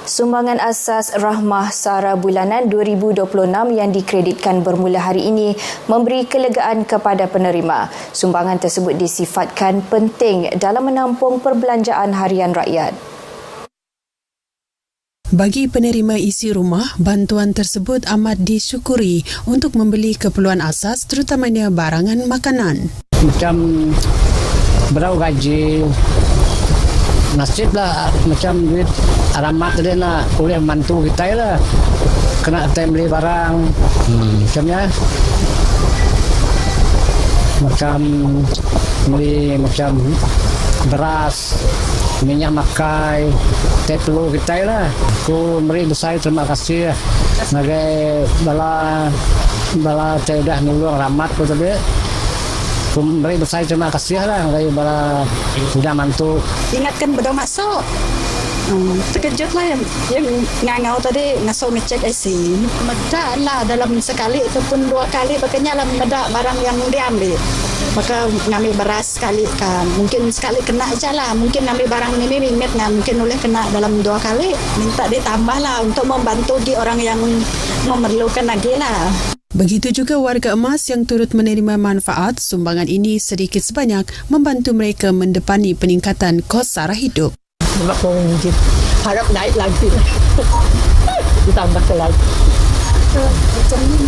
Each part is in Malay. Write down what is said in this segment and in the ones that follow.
Sumbangan asas Rahmah Sara Bulanan 2026 yang dikreditkan bermula hari ini memberi kelegaan kepada penerima. Sumbangan tersebut disifatkan penting dalam menampung perbelanjaan harian rakyat. Bagi penerima isi rumah, bantuan tersebut amat disyukuri untuk membeli keperluan asas terutamanya barangan makanan. Macam berau gaji, nasib lah macam duit alamat tadi nak oleh mantu kita lah. Kena time beli barang, macamnya. Macam beli macam beras, minyak makai, telur kita lah. Aku beri besar terima kasih sebagai bala saya dah nulung ramat ko tadi. Aku beri besar terima kasih lah dari bala sudah mantu. Ingatkan pada masuk. Terkejut lah yang ngangau tadi ngasau ngecek IC. Medak lah dalam sekali ataupun dua kali pakainya lah medak barang yang diambil. Maka ngambil beras sekali kan. Mungkin sekali kena je lah. Mungkin ngambil barang ini limit mungkin boleh kena dalam dua kali. Minta ditambah lah untuk membantu di orang yang memerlukan lagi lah. Begitu juga warga emas yang turut menerima manfaat, sumbangan ini sedikit sebanyak membantu mereka mendepani peningkatan kos sara hidup. Harap naik lagi. Ditambah lagi.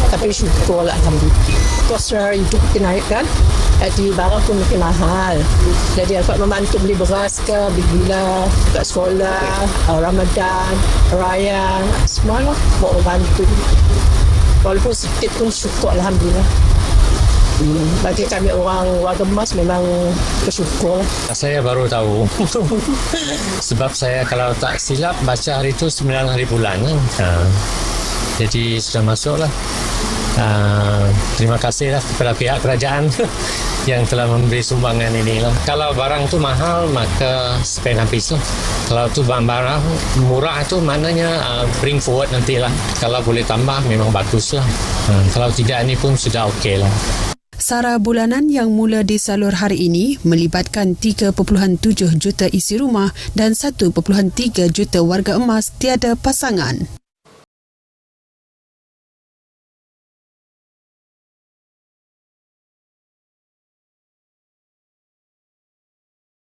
Tapi syukur lah alhamdulillah. Kos sara hidup dinaikkan. Jadi barang pun makin mahal. Jadi dapat membantu beli beras ke, beli gula, kat sekolah, Ramadan, Raya, semua lah. Mau membantu. Walaupun sedikit pun syukur alhamdulillah. Bagi kami orang warga emas memang bersyukur. Saya baru tahu. Sebab saya kalau tak silap baca hari itu 9 hari bulan. Jadi sudah masuk lah. Terima kasih lah kepada pihak kerajaan yang telah memberi sumbangan ini lah. Kalau barang tu mahal maka spend habis lah. Kalau tu barang murah tu maknanya bring forward nantilah. Kalau boleh tambah memang bagus lah. Kalau tidak ini pun sudah okey lah. Sara bulanan yang mula disalur hari ini melibatkan 3.7 juta isi rumah dan 1.3 juta warga emas tiada pasangan.